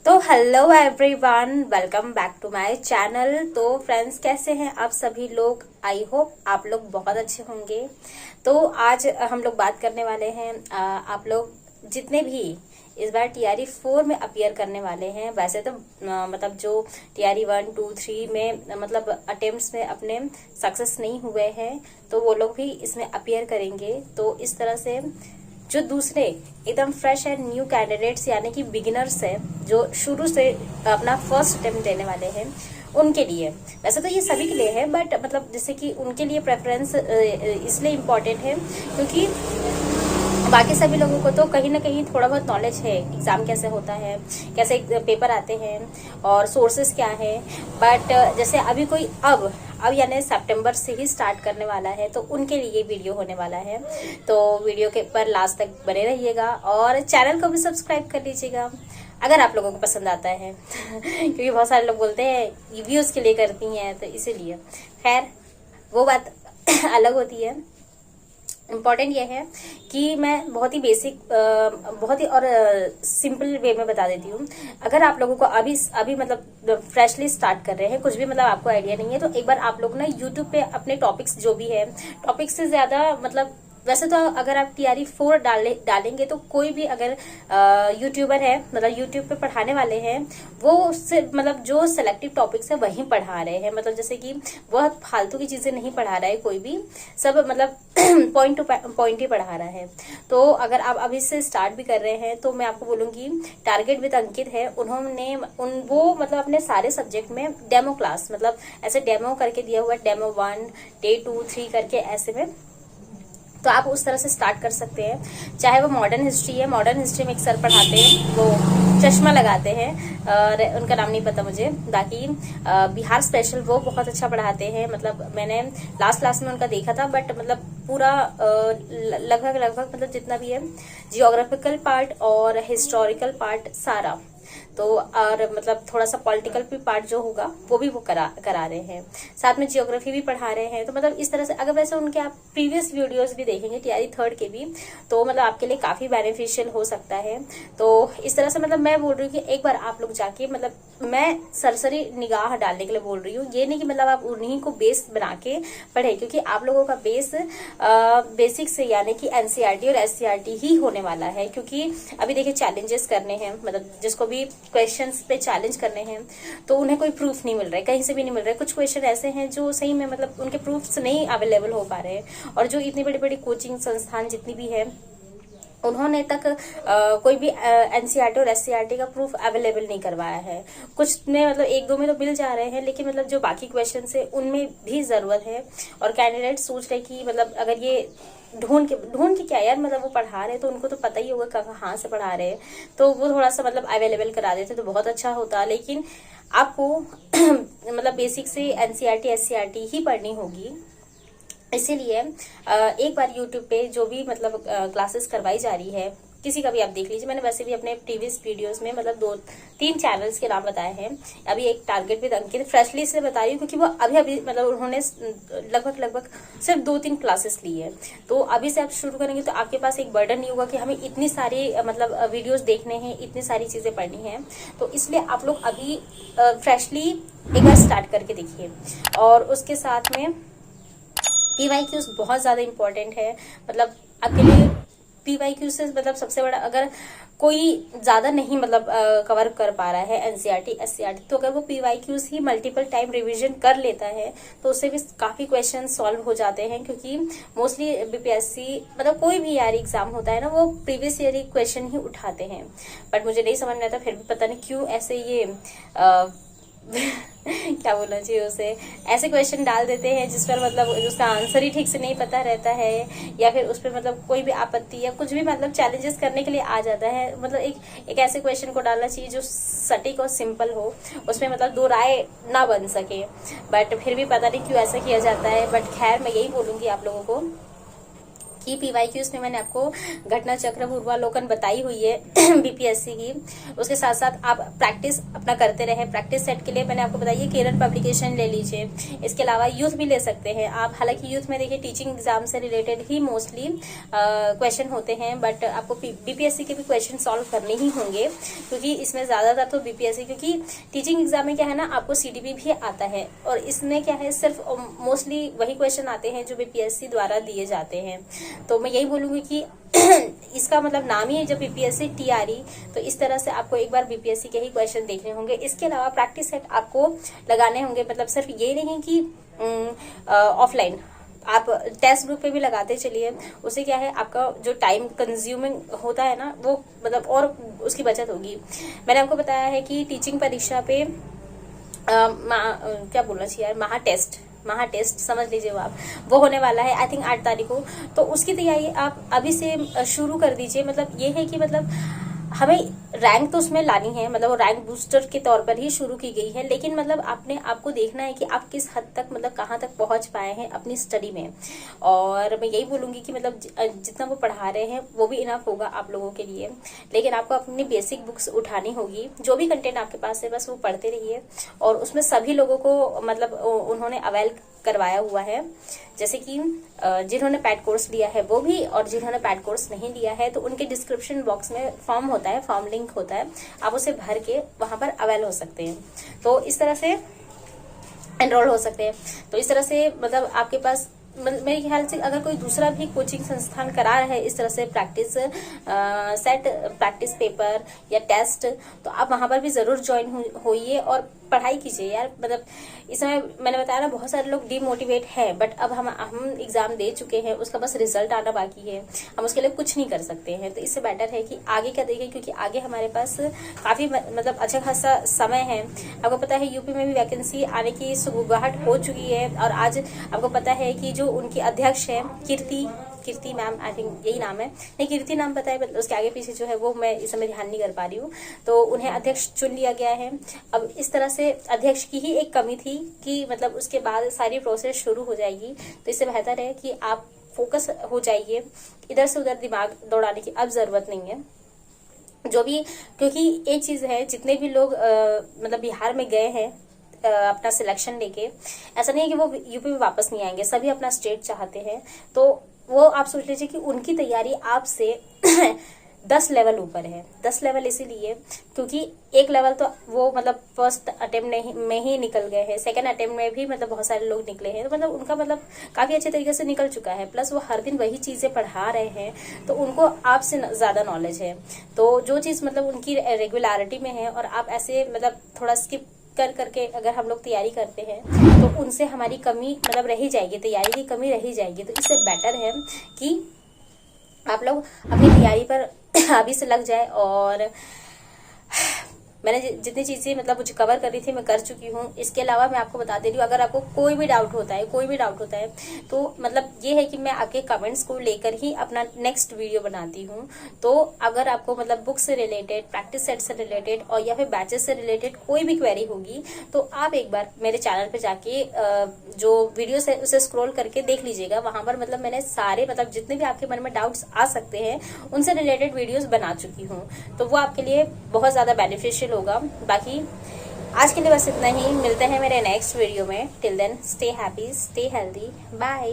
तो hello everyone, welcome back to my channel. तो friends, कैसे हैं आप सभी लोग? आई होप आप लोग बहुत अच्छे होंगे। तो आज हम लोग बात करने वाले हैं, आप लोग जितने भी इस बार टीआरई 4 में अपीयर करने वाले हैं, वैसे तो मतलब जो टीआरई 1, 2, 3 में मतलब अटेम्प्ट्स में अपने सक्सेस नहीं हुए हैं, तो वो लोग भी इसमें अपीयर करेंगे। तो इस तरह से जो दूसरे एकदम फ्रेश एंड न्यू कैंडिडेट्स यानी कि बिगिनर्स हैं, जो शुरू से अपना फर्स्ट अटेम्प्ट देने वाले हैं, उनके लिए, वैसे तो ये सभी के लिए है, बट मतलब जैसे कि उनके लिए प्रेफरेंस इसलिए इम्पोर्टेंट है क्योंकि बाकी सभी लोगों को तो कहीं ना कहीं थोड़ा बहुत नॉलेज है, एग्जाम कैसे होता है, कैसे पेपर आते हैं और सोर्सेस क्या है। बट जैसे अभी कोई अब यानी सितंबर से ही स्टार्ट करने वाला है, तो उनके लिए वीडियो होने वाला है। तो वीडियो के पर लास्ट तक बने रहिएगा और चैनल को भी सब्सक्राइब कर लीजिएगा अगर आप लोगों को पसंद आता है क्योंकि बहुत सारे लोग बोलते हैं व्यूज के लिए करती हैं, तो इसीलिए खैर वो बात अलग होती है। इम्पॉर्टेंट ये है कि मैं बहुत ही बेसिक, बहुत ही और सिंपल वे में बता देती हूँ। अगर आप लोगों को अभी मतलब फ्रेशली स्टार्ट कर रहे हैं, कुछ भी मतलब आपको आइडिया नहीं है, तो एक बार आप लोग ना यूट्यूब पे अपने टॉपिक्स जो भी है, टॉपिक्स से ज्यादा मतलब वैसे तो अगर आप टीआरई 4 डालेंगे तो कोई भी अगर यूट्यूबर है, मतलब यूट्यूब पे पढ़ाने वाले हैं, वो सिर्फ मतलब जो सेलेक्टिव टॉपिक्स है वही पढ़ा रहे हैं। मतलब जैसे कि वह फालतू की चीजें नहीं पढ़ा रहा है कोई भी, सब मतलब पॉइंट टू पॉइंट ही पढ़ा रहा है। तो अगर आप अभी से स्टार्ट भी कर रहे हैं तो मैं आपको बोलूंगी, टारगेट विद अंकित है, उन्होंने वो मतलब अपने सारे सब्जेक्ट में डेमो क्लास, मतलब ऐसे डेमो करके दिया हुआ है, डेमो 1, डे 2, 3 करके ऐसे में। तो आप उस तरह से स्टार्ट कर सकते हैं। चाहे वो मॉडर्न हिस्ट्री है, मॉडर्न हिस्ट्री में एक सर पढ़ाते हैं, वो चश्मा लगाते हैं और उनका नाम नहीं पता मुझे, बाकी बिहार स्पेशल वो बहुत अच्छा पढ़ाते हैं। मतलब मैंने लास्ट क्लास में उनका देखा था, बट मतलब पूरा लगभग मतलब जितना भी है, जियोग्राफिकल पार्ट और हिस्टोरिकल पार्ट सारा, तो और मतलब थोड़ा सा पॉलिटिकल भी पार्ट जो होगा वो भी वो करा रहे हैं, साथ में जियोग्राफी भी पढ़ा रहे हैं। तो मतलब इस तरह से अगर वैसे उनके आप प्रीवियस वीडियोस भी देखेंगे टीआरई 3 के भी, तो मतलब आपके लिए काफी बेनिफिशियल हो सकता है। तो इस तरह से मतलब मैं बोल रही हूँ कि एक बार आप लोग जाके, मतलब मैं सरसरी निगाह डालने के लिए बोल रही हूँ, ये नहीं कि मतलब आप उन्हीं को बेस बना के पढ़े, क्योंकि आप लोगों का बेस बेसिक से यानी कि एनसीईआरटी और एससीईआरटी ही होने वाला है। क्योंकि अभी देखिए चैलेंजेस करने हैं, मतलब जिसको भी क्वेश्चंस पे चैलेंज करने हैं, तो उन्हें कोई प्रूफ नहीं मिल रहा है, कहीं से भी नहीं मिल रहा है। कुछ क्वेश्चन ऐसे हैं जो सही में मतलब उनके प्रूफ्स नहीं अवेलेबल हो पा रहे हैं, और जो इतनी बड़ी बड़ी कोचिंग संस्थान जितनी भी है, उन्होंने तक कोई भी एनसीईआरटी और एससीईआरटी का प्रूफ अवेलेबल नहीं करवाया है। कुछ में मतलब एक दो में तो मिल जा रहे हैं, लेकिन मतलब जो बाकी क्वेश्चन है उनमें भी जरूरत है। और कैंडिडेट सोच रहे कि मतलब अगर ये ढूंढ के क्या यार, मतलब वो पढ़ा रहे तो उनको तो पता ही होगा कहाँ से पढ़ा रहे हैं, तो वो थोड़ा सा मतलब अवेलेबल करा देते तो बहुत अच्छा होता। लेकिन आपको मतलब बेसिक से एनसीईआरटी एससीईआरटी ही पढ़नी होगी। इसीलिए एक बार यूट्यूब पे जो भी मतलब क्लासेस करवाई जा रही है, किसी का भी आप देख लीजिए। मैंने वैसे भी अपने प्रीवियस वीडियोस में मतलब 2-3 चैनल्स के नाम बताए हैं। अभी एक टारगेट विद अंकित फ्रेशली से बता रही हूँ, क्योंकि वो अभी मतलब उन्होंने लगभग सिर्फ 2-3 क्लासेस ली है। तो अभी से आप शुरू करेंगे तो आपके पास एक बर्डन नहीं होगा कि हमें इतनी सारी मतलब वीडियोस देखने हैं, इतनी सारी चीजें पढ़नी है। तो इसलिए आप लोग अभी फ्रेशली एक बार स्टार्ट करके देखिए। और उसके साथ में पीवाईक्यूज बहुत ज्यादा इंपॉर्टेंट है। मतलब आपके लिए पीवाईक्यू से मतलब सबसे बड़ा, अगर कोई ज्यादा नहीं मतलब कवर कर पा रहा है एनसीईआरटी एससीईआरटी, तो अगर वो पीवाईक्यूज ही मल्टीपल टाइम रिवीजन कर लेता है तो उससे भी काफी क्वेश्चन सॉल्व हो जाते हैं। क्योंकि मोस्टली बीपीएससी मतलब कोई भी यार एग्जाम होता है ना, वो प्रीवियस ईयर क्वेश्चन ही उठाते हैं। बट मुझे नहीं समझ में आता फिर भी, पता नहीं क्यों ऐसे ये क्या बोलना चाहिए उसे, ऐसे क्वेश्चन डाल देते हैं जिस पर मतलब उसका आंसर ही ठीक से नहीं पता रहता है, या फिर उस पर मतलब कोई भी आपत्ति या कुछ भी मतलब चैलेंजेस करने के लिए आ जाता है। मतलब एक ऐसे क्वेश्चन को डालना चाहिए जो सटीक और सिंपल हो, उसमें मतलब दो राय ना बन सके। बट फिर भी पता नहीं क्यों ऐसा किया जाता है। बट खैर मैं यही बोलूंगी आप लोगों को की PYQs में मैंने आपको घटना चक्र पूर्वालोकन बताई हुई है बीपीएससी की। उसके साथ साथ आप प्रैक्टिस अपना करते रहे। प्रैक्टिस सेट के लिए मैंने आपको बताई है किरण पब्लिकेशन ले लीजिए। इसके अलावा यूथ भी ले सकते हैं आप। हालांकि यूथ में देखिए टीचिंग एग्जाम से रिलेटेड ही मोस्टली क्वेश्चन होते हैं, बट आपको बीपीएससी के भी क्वेश्चन सॉल्व करने ही होंगे, क्योंकि इसमें ज्यादातर तो बीपीएससी, क्योंकि टीचिंग एग्जाम में क्या है ना, आपको सीडीपी भी आता है और इसमें क्या है सिर्फ मोस्टली वही क्वेश्चन आते हैं जो बीपीएससी द्वारा दिए जाते हैं। तो मैं यही बोलूंगी कि इसका मतलब नाम ही है जब बीपीएससी टीआरई, तो इस तरह से आपको एक बार बीपीएससी के ही क्वेश्चन देखने होंगे। इसके अलावा प्रैक्टिस सेट आपको लगाने होंगे, मतलब सिर्फ ये नहीं कि ऑफलाइन, आप टेस्ट ग्रुप पे भी लगाते चलिए। उससे क्या है, आपका जो टाइम कंज्यूमिंग होता है ना, वो मतलब और उसकी बचत होगी। मैंने आपको बताया है कि टीचिंग परीक्षा पे क्या बोलना चाहिए यार, महा टेस्ट समझ लीजिए वो होने वाला है आई थिंक 8 तारीख को। तो उसकी तैयारी आप अभी से शुरू कर दीजिए। मतलब ये है कि मतलब हमें रैंक तो उसमें लानी है, मतलब वो रैंक बूस्टर के तौर पर ही शुरू की गई है, लेकिन मतलब आपने आपको देखना है कि आप किस हद तक, मतलब कहाँ तक पहुंच पाए हैं अपनी स्टडी में। और मैं यही बोलूंगी कि मतलब जितना वो पढ़ा रहे हैं वो भी इनफ होगा आप लोगों के लिए, लेकिन आपको अपनी बेसिक बुक्स उठानी होगी। जो भी कंटेंट आपके पास है बस वो पढ़ते रहिए, और उसमें सभी लोगों को मतलब उन्होंने अवेल करवाया हुआ है, जैसे कि जिन्होंने पैड कोर्स लिया है वो भी, और जिन्होंने पैड कोर्स नहीं लिया है तो उनके डिस्क्रिप्शन बॉक्स में फॉर्म होता है, फॉर्म लिंक होता है, आप उसे भर के वहां पर अवेल हो सकते हैं। तो इस तरह से एनरोल हो सकते हैं। तो इस तरह से मतलब आपके पास मेरे ख्याल से अगर कोई दूसरा भी कोचिंग संस्थान करा रहा है इस तरह से प्रैक्टिस सेट, प्रैक्टिस पेपर या टेस्ट, तो आप वहां पर भी जरूर ज्वाइन होइए और पढ़ाई कीजिए यार। मतलब इस समय मैंने बताया ना, बहुत सारे लोग डिमोटिवेट हैं, बट अब हम एग्जाम दे चुके हैं, उसका बस रिजल्ट आना बाकी है, हम उसके लिए कुछ नहीं कर सकते हैं। तो इससे बेटर है कि आगे क्या देखें, क्योंकि आगे हमारे पास काफी मतलब अच्छा खासा समय है। आपको पता है यूपी में भी वैकेंसी आने की सुगबुगाहट हो चुकी है, और आज आपको पता है कि जो उनकी अध्यक्ष है कीर्ति मैम, आई थिंक यही नाम है, नहीं कीर्ति नाम पता है, मतलब उसके आगे पीछे जो है वो मैं इस समय ध्यान नहीं कर पा रही हूँ। तो उन्हें अध्यक्ष चुन लिया गया है। अब इस तरह से अध्यक्ष की ही एक कमी थी कि मतलब उसके बाद सारी प्रोसेस शुरू हो जाएगी। तो इससे बेहतर है कि आप फोकस हो जाइए, इधर से उधर दिमाग दौड़ाने की अब जरूरत नहीं है। जो भी, क्योंकि एक चीज है, जितने भी लोग मतलब बिहार में गए हैं अपना सिलेक्शन लेके, ऐसा नहीं है कि वो यूपी में वापस नहीं आएंगे, सभी अपना स्टेट चाहते हैं। तो वो आप सोच लीजिए कि उनकी तैयारी आपसे 10 लेवल ऊपर है। 10 लेवल इसीलिए क्योंकि एक लेवल तो वो मतलब फर्स्ट अटेम्प्ट में ही निकल गए हैं, सेकंड अटेम्प्ट में भी मतलब बहुत सारे लोग निकले हैं, तो मतलब उनका मतलब काफी अच्छे तरीके से निकल चुका है। प्लस वो हर दिन वही चीजें पढ़ा रहे हैं, तो उनको आपसे ज्यादा नॉलेज है। तो जो चीज मतलब उनकी रेगुलरिटी में है, और आप ऐसे मतलब थोड़ा स्किप करके अगर हम लोग तैयारी करते हैं तो उनसे हमारी कमी मतलब रही जाएगी, तैयारी की कमी रही जाएगी। तो इससे बेटर है कि आप लोग अपनी तैयारी पर अभी से लग जाए। और मैंने जितनी चीजें मतलब मुझे कवर करनी थी मैं कर चुकी हूँ। इसके अलावा मैं आपको बता दे रही हूँ, अगर आपको कोई भी डाउट होता है तो मतलब ये है कि मैं आपके कमेंट्स को लेकर ही अपना नेक्स्ट वीडियो बनाती हूँ। तो अगर आपको मतलब बुक से रिलेटेड, प्रैक्टिस सेट से रिलेटेड और या फिर बैचेस से रिलेटेड कोई भी क्वेरी होगी, तो आप एक बार मेरे चैनल पे जाके जो वीडियोस है उसे स्क्रॉल करके देख लीजिएगा। वहां पर मतलब मैंने सारे मतलब जितने भी आपके मन में डाउट्स आ सकते हैं उनसे रिलेटेड वीडियोस बना चुकी हूँ, तो वो आपके लिए बहुत ज्यादा बेनिफिशियल होगा। बाकी आज के लिए बस इतना ही, मिलते हैं मेरे नेक्स्ट वीडियो में। Till then stay happy, stay healthy, bye.